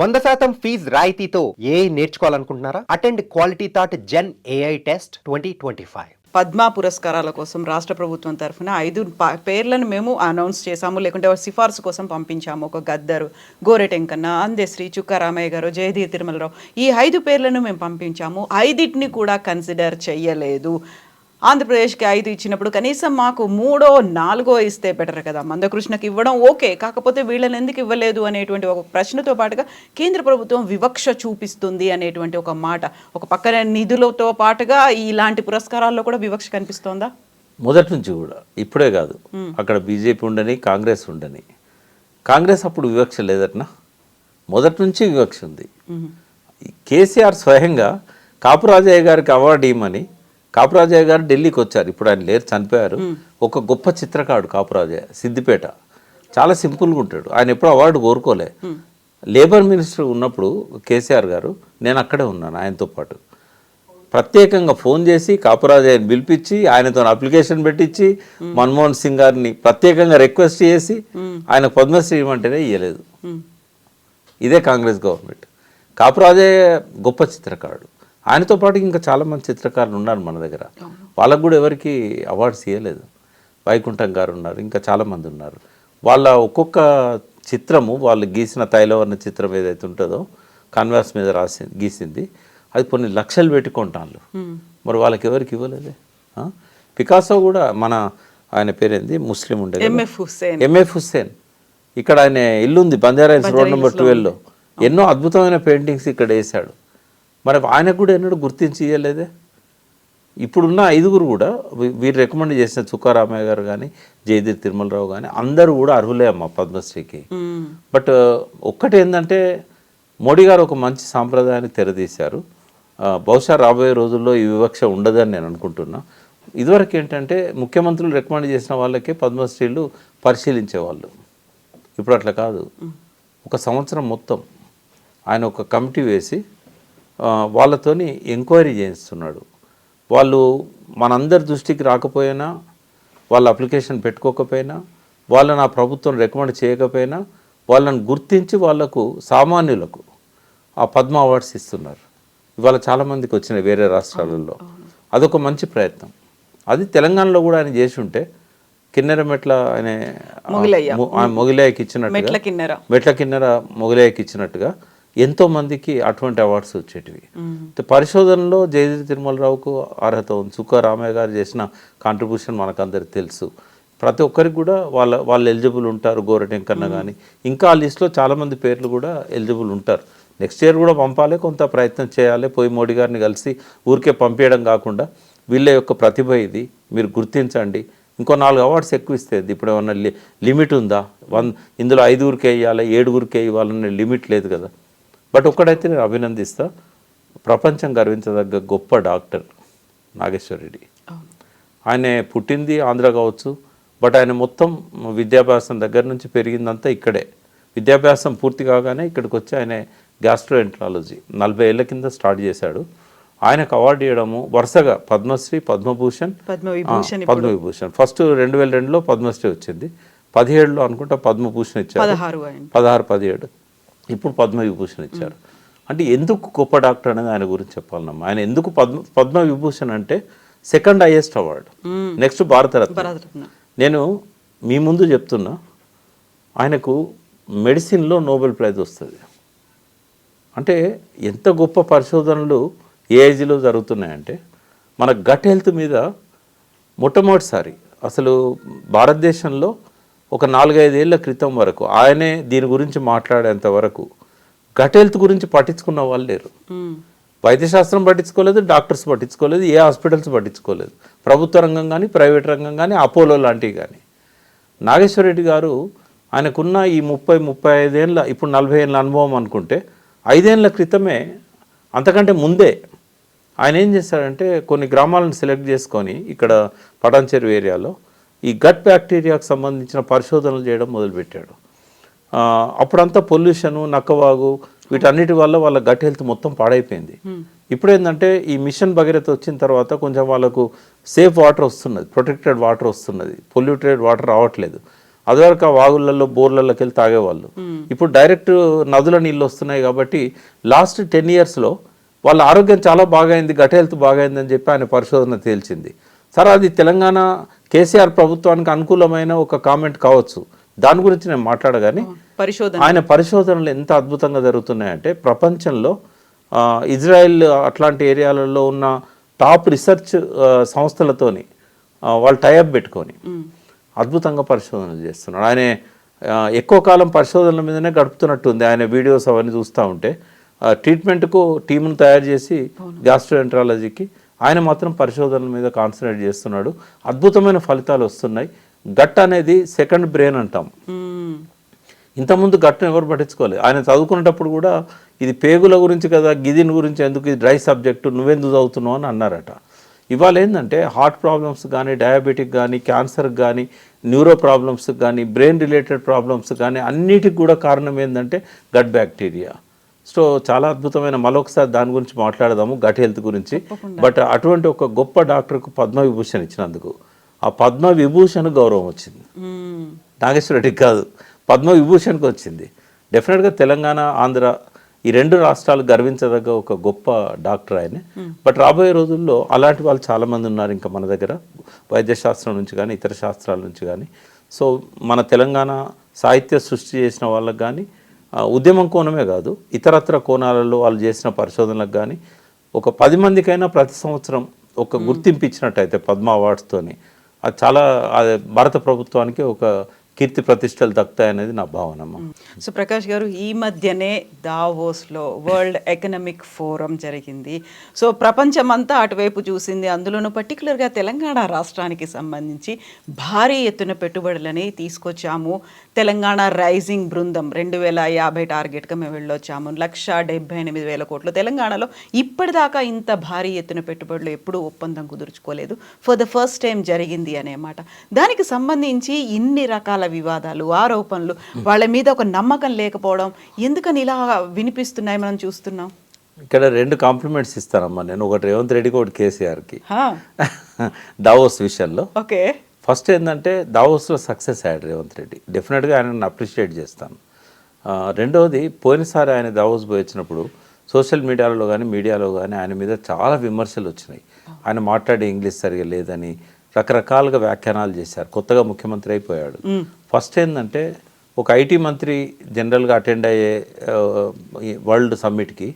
100% fees రాయితీతో AI నేర్చుకోవాలనుకుంటున్నారా? Attend Quality Thought Gen AI test 2025. Padma పురస్కారాల కోసం రాష్ట్ర ప్రభుత్వం తరఫున 5 పేర్లను మేము అనౌన్స్ చేశాము, లేకుంటే సిఫార్సు కోసం పంపించాము. ఒక గద్దరు, గోరెటెంకన్న, అందెశ్రీ, చుక్క రామయ్య గారు, జయధీర్ తిరుమలరావు, ఈ 5 పేర్లను మేము పంపించాము. 5టిని కూడా కన్సిడర్ చెయ్యలేదు. ఆంధ్రప్రదేశ్కి 5 ఇచ్చినప్పుడు కనీసం మాకు 3, 4 ఇస్తే బెటర్ కదా. మందకృష్ణకి ఇవ్వడం ఓకే, కాకపోతే వీళ్ళని ఎందుకు ఇవ్వలేదు అనేటువంటి ఒక ప్రశ్నతో పాటుగా కేంద్ర ప్రభుత్వం వివక్ష చూపిస్తుంది అనేటువంటి ఒక మాట. ఒక పక్కన నిధులతో పాటుగా ఇలాంటి పురస్కారాల్లో కూడా వివక్ష కనిపిస్తోందా? మొదటి నుంచి కూడా, ఇప్పుడే కాదు. అక్కడ బీజేపీ ఉండని, కాంగ్రెస్ ఉండని. కాంగ్రెస్ అప్పుడు వివక్ష లేదట్నా? మొదటి నుంచి వివక్ష ఉంది. కేసీఆర్ స్వయంగా కాపురాజయ్య గారికి అవార్డు ఇవ్వమని, కాపురాజయ్య గారు ఢిల్లీకి వచ్చారు. ఇప్పుడు ఆయన లేరు, చనిపోయారు. ఒక గొప్ప చిత్రకారుడు కాపురాజయ్య, సిద్దిపేట. చాలా సింపుల్గా ఉంటాడు. ఆయన ఎప్పుడు అవార్డు కోరుకోలే. లేబర్ మినిస్టర్ ఉన్నప్పుడు కేసీఆర్ గారు, నేను అక్కడే ఉన్నాను ఆయనతో పాటు. ప్రత్యేకంగా ఫోన్ చేసి కాపురాజయ్యని పిలిపించి ఆయనతో అప్లికేషన్ పెట్టించి మన్మోహన్ సింగ్ గారిని ప్రత్యేకంగా రిక్వెస్ట్ చేసి ఆయన పద్మశ్రీ ఇవ్వమంటేనే ఇవ్వలేదు. ఇదే కాంగ్రెస్ గవర్నమెంట్. కాపురాజయ్య గొప్ప చిత్రకారుడు. ఆయనతో పాటు ఇంకా చాలామంది చిత్రకారులు ఉన్నారు మన దగ్గర. వాళ్ళకు కూడా ఎవరికి అవార్డ్స్ ఇవ్వలేదు. వైకుంఠం గారు ఉన్నారు, ఇంకా చాలామంది ఉన్నారు. వాళ్ళ ఒక్కొక్క చిత్రము వాళ్ళు గీసిన తైలవర్ణ చిత్రం ఏదైతే ఉంటుందో కాన్వాస్ మీద గీసింది, అది కొన్ని లక్షలు పెట్టుకుంటాను. మరి వాళ్ళకి ఎవరికి ఇవ్వలేదే. పికాసో కూడా మన ఆయన పేరేంది, ముస్లిం ఉండే ఎంఎఫ్ హుస్సేన్. ఇక్కడ ఆయన ఇల్లు ఉంది బంజారాహిల్స్ రోడ్ నెంబర్ 12లో. ఎన్నో అద్భుతమైన పెయింటింగ్స్ ఇక్కడ వేశాడు. మరి ఆయనకు కూడా ఎన్నడూ గుర్తించి ఇవ్వలేదే. ఇప్పుడున్న 5 కూడా వీరు రికమెండ్ చేసిన చుక్కారామయ్య గారు కానీ, జయధీర్ తిరుమలరావు కానీ అందరూ కూడా అర్హులే అమ్మ పద్మశ్రీకి. బట్ ఒక్కటి ఏంటంటే, మోడీ గారు ఒక మంచి సాంప్రదాయాన్ని తెరదీశారు. బహుశా రాబోయే రోజుల్లో ఈ వివక్ష ఉండదని నేను అనుకుంటున్నా. ఇదివరకు ఏంటంటే ముఖ్యమంత్రులు రికమెండ్ చేసిన వాళ్ళకే పద్మశ్రీలు పరిశీలించేవాళ్ళు. ఇప్పుడు అట్లా కాదు. ఒక సంవత్సరం మొత్తం ఆయన ఒక కమిటీ వేసి వాళ్ళతోని ఎంక్వైరీ చేయిస్తున్నాడు. వాళ్ళు మనందరి దృష్టికి రాకపోయినా, వాళ్ళ అప్లికేషన్ పెట్టుకోకపోయినా, వాళ్ళని ఆ ప్రభుత్వం రికమెండ్ చేయకపోయినా, వాళ్ళని గుర్తించి వాళ్లకు సామాన్యులకు ఆ పద్మ అవార్డ్స్ ఇస్తున్నారు. ఇవాళ చాలామందికి వచ్చినాయి వేరే రాష్ట్రాలలో. అదొక మంచి ప్రయత్నం. అది తెలంగాణలో కూడా ఆయన చేసి ఉంటే, కిన్నెర మెట్ల ఆయన మొగిలయ్యకి ఇచ్చినట్టుగా, మెట్ల కిన్నెర మొగిలయ్యకి ఇచ్చినట్టుగా ఎంతోమందికి అటువంటి అవార్డ్స్ వచ్చేటివి. పరిశోధనలో జయధీర్ తిరుమలరావుకు అర్హత ఉంది. చుక్క రామయ్య గారు చేసిన కాంట్రిబ్యూషన్ మనకందరికి తెలుసు. ప్రతి ఒక్కరికి కూడా వాళ్ళు ఎలిజిబుల్ ఉంటారు. గోరెటెంకన్న కానీ ఇంకా ఆ లిస్టులో చాలామంది పేర్లు కూడా ఎలిజిబుల్ ఉంటారు. నెక్స్ట్ ఇయర్ కూడా పంపాలి, కొంత ప్రయత్నం చేయాలి. పోయి మోడీ గారిని కలిసి ఊరికే పంపించడం కాకుండా వీళ్ళ యొక్క ప్రతిభ ఇది, మీరు గుర్తించండి, ఇంకో 4 అవార్డ్స్ ఎక్కువ ఇస్తుంది. ఇప్పుడు ఏమన్నా లిమిట్ ఉందా? ఇందులో 5 వేయాలి, 7 ఇవ్వాలనే లిమిట్ లేదు కదా. బట్ ఒక్కడైతే నేను అభినందిస్తా, ప్రపంచం గర్వించదగ్గ గొప్ప డాక్టర్ నాగేశ్వర రెడ్డి. ఆయన పుట్టింది ఆంధ్ర కావచ్చు, బట్ ఆయన మొత్తం విద్యాభ్యాసం దగ్గర నుంచి పెరిగిందంతా ఇక్కడే. విద్యాభ్యాసం పూర్తి కాగానే ఇక్కడికి వచ్చి ఆయన గ్యాస్ట్రోఎంట్రాలజీ 40 ఏళ్ల కింద స్టార్ట్ చేశాడు. ఆయనకు అవార్డు ఇవ్వడము వరుసగా పద్మశ్రీ, పద్మభూషణ్, పద్మవిభూషణ్. ఫస్ట్ 2002లో పద్మశ్రీ వచ్చింది, 17లో అనుకుంటా పద్మభూషణ్ ఇచ్చారు, 16, 17 ఇప్పుడు పద్మవిభూషణ్ ఇచ్చారు. అంటే ఎందుకు గొప్ప డాక్టర్ అనేది ఆయన గురించి చెప్పాలన్నమ్మా. ఆయన ఎందుకు పద్మవిభూషణ్ అంటే second highest award, next Bharat Ratna. నేను మీ ముందు చెప్తున్నా, ఆయనకు మెడిసిన్లో నోబెల్ ప్రైజ్ వస్తుంది. అంటే ఎంత గొప్ప పరిశోధనలు ఏ ఏజ్లో జరుగుతున్నాయంటే, మన గట్ హెల్త్ మీద మొట్టమొదటిసారి అసలు భారతదేశంలో ఒక 4-5 ఏళ్ల క్రితం వరకు ఆయనే దీని గురించి మాట్లాడేంత వరకు గట్ హెల్త్ గురించి పట్టించుకున్న వాళ్ళు లేరు. వైద్యశాస్త్రం పట్టించుకోలేదు, డాక్టర్స్ పట్టించుకోలేదు, ఏ హాస్పిటల్స్ పట్టించుకోలేదు, ప్రభుత్వ రంగం కానీ ప్రైవేట్ రంగం కానీ అపోలో లాంటివి కానీ. నాగేశ్వర రెడ్డి గారు ఆయనకున్న ఈ 30-35 ఏళ్ళ, ఇప్పుడు 40 ఏళ్ళ అనుభవం అనుకుంటే, 5 ఏళ్ల క్రితమే, అంతకంటే ముందే ఆయన ఏం చేశాడంటే, కొన్ని గ్రామాలను సెలెక్ట్ చేసుకొని ఇక్కడ పటాన్చెరు ఏరియాలో ఈ గట్ బ్యాక్టీరియాకు సంబంధించిన పరిశోధనలు చేయడం మొదలుపెట్టాడు. అప్పుడంతా పొల్యూషను, నక్కవాగు, వీటన్నిటి వల్ల వాళ్ళ గట్ హెల్త్ మొత్తం పాడైపోయింది. ఇప్పుడు ఏంటంటే ఈ మిషన్ భగీరథ వచ్చిన తర్వాత కొంచెం వాళ్ళకు సేఫ్ వాటర్ వస్తున్నది, ప్రొటెక్టెడ్ వాటర్ వస్తున్నది, పొల్యూటెడ్ వాటర్ రావట్లేదు. అదివరకు ఆ వాగులలో బోర్లలోకి వెళ్ళి తాగేవాళ్ళు. ఇప్పుడు డైరెక్ట్ నదుల నీళ్ళు వస్తున్నాయి కాబట్టి లాస్ట్ 10 yearsలో వాళ్ళ ఆరోగ్యం చాలా బాగైంది, గట్ హెల్త్ బాగైంది అని చెప్పి ఆయన పరిశోధన తేల్చింది. సరే, అది తెలంగాణ కేసీఆర్ ప్రభుత్వానికి అనుకూలమైన ఒక కామెంట్ కావచ్చు, దాని గురించి నేను మాట్లాడగానే ఆయన పరిశోధనలు ఎంత అద్భుతంగా జరుగుతున్నాయంటే ప్రపంచంలో ఇజ్రాయెల్ అట్లాంటి ఏరియాలలో ఉన్న టాప్ రీసెర్చ్ సంస్థలతోని వాళ్ళు టైఅప్ పెట్టుకొని అద్భుతంగా పరిశోధనలు చేస్తున్నాడు. ఆయన ఎక్కువ కాలం పరిశోధనల మీదనే గడుపుతున్నట్టుంది. ఆయన వీడియోస్ అవన్నీ చూస్తూ ఉంటే ట్రీట్మెంట్కు టీమును తయారు చేసి గ్యాస్ట్రోఎంట్రాలజీకి ఆయన మాత్రం పరిశోధనల మీద కాన్సన్ట్రేట్ చేస్తున్నాడు. అద్భుతమైన ఫలితాలు వస్తున్నాయి. గట్ అనేది సెకండ్ బ్రెయిన్ అంటాం. ఇంతకుముందు గట్టును ఎవరు పట్టించుకోలేదు. ఆయన చదువుకునేటప్పుడు కూడా ఇది పేగుల గురించి కదా, గిదిన్ గురించి ఎందుకు, ఇది డ్రై సబ్జెక్టు, నువ్వెందుకు చదువుతున్నావు అని అన్నారట. ఇవాళ ఏంటంటే హార్ట్ ప్రాబ్లమ్స్ కానీ, డయాబెటిక్ కానీ, క్యాన్సర్కి కానీ, న్యూరో ప్రాబ్లమ్స్కి కానీ, బ్రెయిన్ రిలేటెడ్ ప్రాబ్లమ్స్ కానీ అన్నిటికి కూడా కారణం ఏంటంటే గట్ బ్యాక్టీరియా. సో చాలా అద్భుతమైన, మరొకసారి దాని గురించి మాట్లాడదాము, గట్ హెల్త్ గురించి. బట్ అటువంటి ఒక గొప్ప డాక్టర్కు పద్మవిభూషణ్ ఇచ్చినందుకు ఆ పద్మవిభూషణ్ గౌరవం వచ్చింది. నాగేశ్వర రెడ్డికి కాదు, పద్మవిభూషణ్కి వచ్చింది. డెఫినెట్గా తెలంగాణ, ఆంధ్ర ఈ 2 రాష్ట్రాలు గర్వించదగ్గ ఒక గొప్ప డాక్టర్ ఆయన. బట్ రాబోయే రోజుల్లో అలాంటి వాళ్ళు చాలామంది ఉన్నారు ఇంకా మన దగ్గర, వైద్యశాస్త్రం నుంచి కానీ ఇతర శాస్త్రాల నుంచి కానీ. సో మన తెలంగాణ సాహిత్య సృష్టి చేసిన వాళ్ళకి కానీ, ఉద్యమం కోణమే కాదు ఇతరత్ర కోణాలలో వాళ్ళు చేసిన పరిశోధనలకు కానీ ఒక 10 మందికైనా ప్రతి సంవత్సరం ఒక గుర్తింపు ఇచ్చినట్టయితే పద్మ అవార్డ్స్తోని అది చాలా భారత ప్రభుత్వానికి ఒక కీర్తి ప్రతిష్టలు దక్కుతాయనేది నా భావనమ్మ. సో ప్రకాష్ గారు, ఈ మధ్యనే దావోస్లో వరల్డ్ ఎకనామిక్ ఫోరం జరిగింది. సో ప్రపంచమంతా అటువైపు చూసింది. అందులోనూ పర్టికులర్గా తెలంగాణ రాష్ట్రానికి సంబంధించి భారీ ఎత్తున పెట్టుబడులని తీసుకొచ్చాము. తెలంగాణ రైజింగ్ బృందం 2050 టార్గెట్గా మేము వెళ్ళొచ్చాము. 1,78,000 కోట్లు. తెలంగాణలో ఇప్పటిదాకా ఇంత భారీ ఎత్తున పెట్టుబడులు ఎప్పుడూ ఒప్పందం కుదుర్చుకోలేదు. ఫర్ ద ఫస్ట్ టైం జరిగింది అనే మాట. దానికి సంబంధించి ఇన్ని రకాల వివాదాలు, ఆరోపణలు, వాళ్ళ మీద ఒక నమ్మకం లేకపోవడం ఎందుకని ఇలా వినిపిస్తున్నాయి మనం చూస్తున్నాం. ఇక్కడ 2 కాంప్లిమెంట్స్ ఇస్తానమ్మా నేను. ఒకటి రేవంత్ రెడ్డికి, ఒకటి కేసీఆర్కి దావోస్ విషయంలో. ఓకే, ఫస్ట్ ఏంటంటే దావోస్లో సక్సెస్ అయ్యాడు రేవంత్ రెడ్డి, డెఫినెట్గా ఆయనను అప్రిషియేట్ చేస్తాను. రెండవది, పోయినసారి ఆయన దావోస్ పోయి వచ్చినప్పుడు సోషల్ మీడియాలో కానీ మీడియాలో కానీ ఆయన మీద చాలా విమర్శలు వచ్చినాయి. ఆయన మాట్లాడే ఇంగ్లీష్ సరిగా లేదని రకరకాలుగా వ్యాఖ్యానాలు చేశారు. కొత్తగా ముఖ్యమంత్రి అయిపోయాడు. ఫస్ట్ ఏంటంటే ఒక ఐటీ మంత్రి జనరల్గా అటెండ్ అయ్యే వరల్డ్ సమ్మిట్కి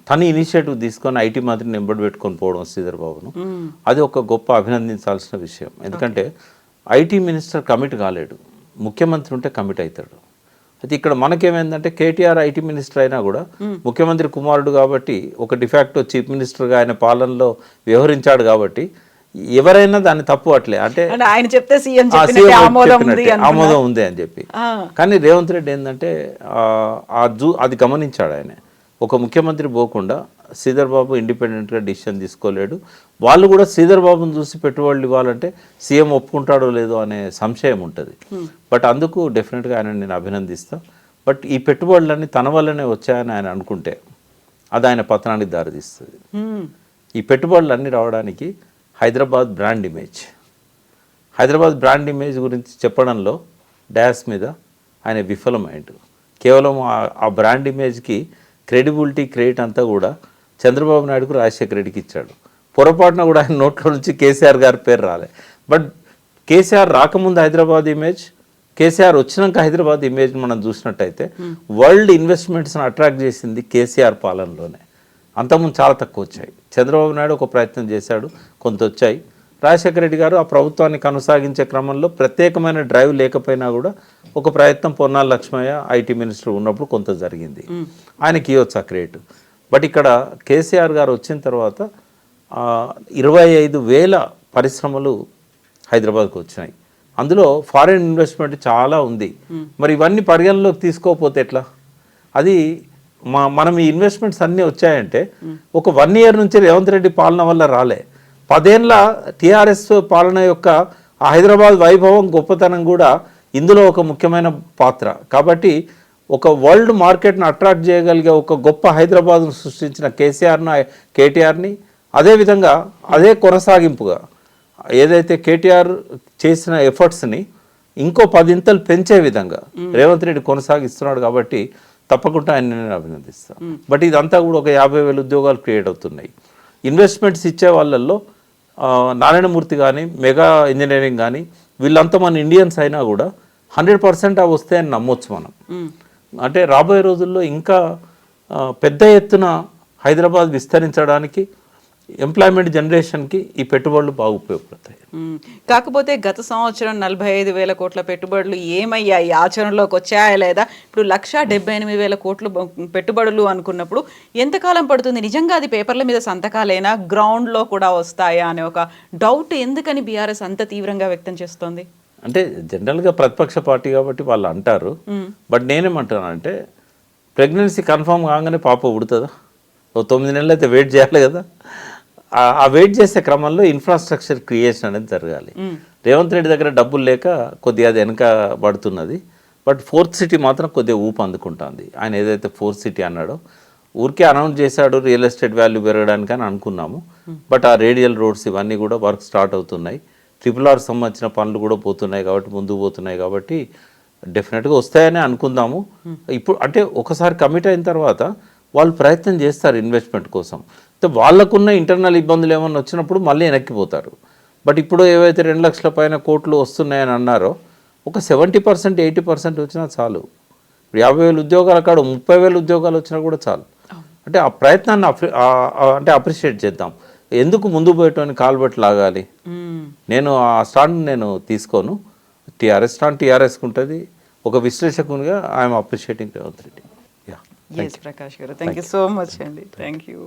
తను ఇనిషియేటివ్ తీసుకొని ఐటీ మంత్రిని ఎంబడి పెట్టుకొని పోవడం శ్రీధర్ బాబును, అది ఒక గొప్ప అభినందించాల్సిన విషయం. ఎందుకంటే ఐటీ మినిస్టర్ కమిట్ కాలేడు, ముఖ్యమంత్రి ఉంటే కమిట్ అవుతాడు. అయితే ఇక్కడ మనకేమైందంటే కేటీఆర్ ఐటీ మినిస్టర్ అయినా కూడా ముఖ్యమంత్రి కుమారుడు కాబట్టి ఒక డిఫాక్టో చీఫ్ మినిస్టర్గా ఆయన పాలనలో వ్యవహరించాడు కాబట్టి ఎవరైనా దాన్ని తప్పు అట్లే అంటే ఆయన చెప్తే ఆమోదం ఉంది అని చెప్పి. కానీ రేవంత్ రెడ్డి ఏంటంటే అది గమనించాడు ఆయన. ఒక ముఖ్యమంత్రి పోకుండా శ్రీధర్ బాబు ఇండిపెండెంట్గా డిసిషన్ తీసుకోలేడు. వాళ్ళు కూడా శ్రీధర్ బాబుని చూసి పెట్టుబడులు ఇవ్వాలంటే సీఎం ఒప్పుకుంటాడో లేదో అనే సంశయం ఉంటుంది. బట్ అందుకు డెఫినెట్గా ఆయన నేను అభినందిస్తాను. బట్ ఈ పెట్టుబడులన్నీ తన వల్లనే వచ్చాయని ఆయన అనుకుంటే అది ఆయన పతనానికి దారితీస్తుంది. ఈ పెట్టుబడులన్నీ రావడానికి హైదరాబాద్ బ్రాండ్ ఇమేజ్ గురించి చెప్పడంలో డాష్ మీద ఆయన విఫలమైండు. కేవలం ఆ బ్రాండ్ ఇమేజ్కి క్రెడిబిలిటీ క్రెడిట్ అంతా కూడా చంద్రబాబు నాయుడుకు, రాజశేఖర రెడ్డికి ఇచ్చాడు. పొరపాటున కూడా ఆయన నోట్లో నుంచి కేసీఆర్ గారి పేరు రాలే. బట్ కేసీఆర్ రాకముందు హైదరాబాద్ ఇమేజ్, కేసీఆర్ వచ్చినాక హైదరాబాద్ ఇమేజ్ మనం చూసినట్టయితే వరల్డ్ ఇన్వెస్ట్మెంట్స్ని అట్రాక్ట్ చేసింది కేసీఆర్ పాలనలోనే. అంతకుముందు చాలా తక్కువ వచ్చాయి. చంద్రబాబు నాయుడు ఒక ప్రయత్నం చేశాడు, కొంత వచ్చాయి. రాజశేఖర రెడ్డి గారు ఆ ప్రభుత్వాన్ని కొనసాగించే క్రమంలో ప్రత్యేకమైన డ్రైవ్ లేకపోయినా కూడా ఒక ప్రయత్నం పొన్నాల లక్ష్మయ్య ఐటీ మినిస్టర్ ఉన్నప్పుడు కొంత జరిగింది. ఆయనకి ఇవ్వచ్చు ఆ క్రెడిట్. బట్ ఇక్కడ కేసీఆర్ గారు వచ్చిన తర్వాత 25,000 పరిశ్రమలు హైదరాబాద్కు వచ్చినాయి. అందులో ఫారిన్ ఇన్వెస్ట్మెంట్ చాలా ఉంది. మరి ఇవన్నీ పరిగణలోకి తీసుకోకపోతే ఎట్లా? అది మనం ఈ ఇన్వెస్ట్మెంట్స్ అన్నీ వచ్చాయంటే ఒక 1 year నుంచి రేవంత్ రెడ్డి పాలన వల్ల రాలే. 10 ఏళ్ళ టీఆర్ఎస్ పాలన యొక్క ఆ హైదరాబాద్ వైభవం, గొప్పతనం కూడా ఇందులో ఒక ముఖ్యమైన పాత్ర. కాబట్టి ఒక వరల్డ్ మార్కెట్ను అట్రాక్ట్ చేయగలిగే ఒక గొప్ప హైదరాబాద్ను సృష్టించిన కేటీఆర్ని అదే కొనసాగింపుగా ఏదైతే కేటీఆర్ చేసిన ఎఫర్ట్స్ని ఇంకో 10 ఇంతలు పెంచే విధంగా రేవంత్ రెడ్డి కొనసాగిస్తున్నాడు కాబట్టి తప్పకుండా ఆయన నేను అభినందిస్తాను. బట్ ఇదంతా కూడా ఒక 50,000 ఉద్యోగాలు క్రియేట్ అవుతున్నాయి. ఇన్వెస్ట్మెంట్స్ ఇచ్చే వాళ్ళల్లో నారాయణమూర్తి కానీ మెగా ఇంజనీరింగ్ కానీ వీళ్ళంతా మన ఇండియన్స్ అయినా కూడా 100% అవి వస్తాయని నమ్మొచ్చు మనం. అంటే రాబోయే రోజుల్లో ఇంకా పెద్ద ఎత్తున హైదరాబాద్ విస్తరించడానికి ఎంప్లాయ్మెంట్ జనరేషన్కి ఈ పెట్టుబడులు బాగా ఉపయోగపడతాయి. కాకపోతే గత సంవత్సరం 45,000 కోట్ల పెట్టుబడులు ఏమయ్యాయి, ఆచరణలోకి వచ్చాయా లేదా? ఇప్పుడు 1,78,000 కోట్లు పెట్టుబడులు అనుకున్నప్పుడు ఎంతకాలం పడుతుంది? నిజంగా అది పేపర్ల మీద సంతకాలేనా, గ్రౌండ్లో కూడా వస్తాయా అనే ఒక డౌట్ ఎందుకని బీఆర్ఎస్ అంత తీవ్రంగా వ్యక్తం చేస్తోంది? అంటే జనరల్గా ప్రతిపక్ష పార్టీ కాబట్టి వాళ్ళు అంటారు. బట్ నేనేమంటానంటే ప్రెగ్నెన్సీ కన్ఫర్మ్ కాగానే పాప ఉడుతుందా? ఓ 9 నెలలు అయితే వెయిట్ చేయాలి కదా. ఆ వెయిట్ చేసే క్రమంలో ఇన్ఫ్రాస్ట్రక్చర్ క్రియేషన్ అనేది జరగాలి. రేవంత్ రెడ్డి దగ్గర డబ్బులు లేక కొద్దిగా అది వెనక పడుతున్నది. బట్ 4th సిటీ మాత్రం కొద్దిగా ఊపు అందుకుంటుంది. ఆయన ఏదైతే 4th సిటీ అన్నాడో ఊరికే అనౌన్స్ చేశాడు రియల్ ఎస్టేట్ వాల్యూ పెరగడానికి అని అనుకున్నాము. బట్ ఆ రేడియల్ రోడ్స్ ఇవన్నీ కూడా వర్క్ స్టార్ట్ అవుతున్నాయి. RRR సంబంధించిన పనులు కూడా పోతున్నాయి కాబట్టి ముందుకు పోతున్నాయి కాబట్టి డెఫినెట్గా వస్తాయని అనుకుందాము. ఇప్పుడు అంటే ఒకసారి కమిట్ అయిన తర్వాత వాళ్ళు ప్రయత్నం చేస్తారు ఇన్వెస్ట్మెంట్ కోసం. వాళ్ళకున్న ఇంటర్నల్ ఇబ్బందులు ఏమన్నా వచ్చినప్పుడు మళ్ళీ వెనక్కిపోతారు. బట్ ఇప్పుడు ఏవైతే 2 లక్షల పైన కోట్లు వస్తున్నాయని అన్నారో ఒక 70% 80% వచ్చినా చాలు. 50,000 ఉద్యోగాల కాడ 30,000 ఉద్యోగాలు వచ్చినా కూడా చాలు. అంటే ఆ ప్రయత్నాన్ని అంటే అప్రిషియేట్ చేద్దాం. ఎందుకు ముందు పోయేటోని కాలుబట్టి లాగాలి? నేను ఆ స్టాండ్ నేను తీసుకోను. టీఆర్ఎస్ స్టాండ్ టీఆర్ఎస్కి ఉంటుంది. ఒక విశ్లేషకునిగా ఐఎమ్ అప్రిషియేటింగ్ రేవంత్ రెడ్డి. ప్రకాష్ గారు, థ్యాంక్ యూ సో మచ్ అండి. Thank you.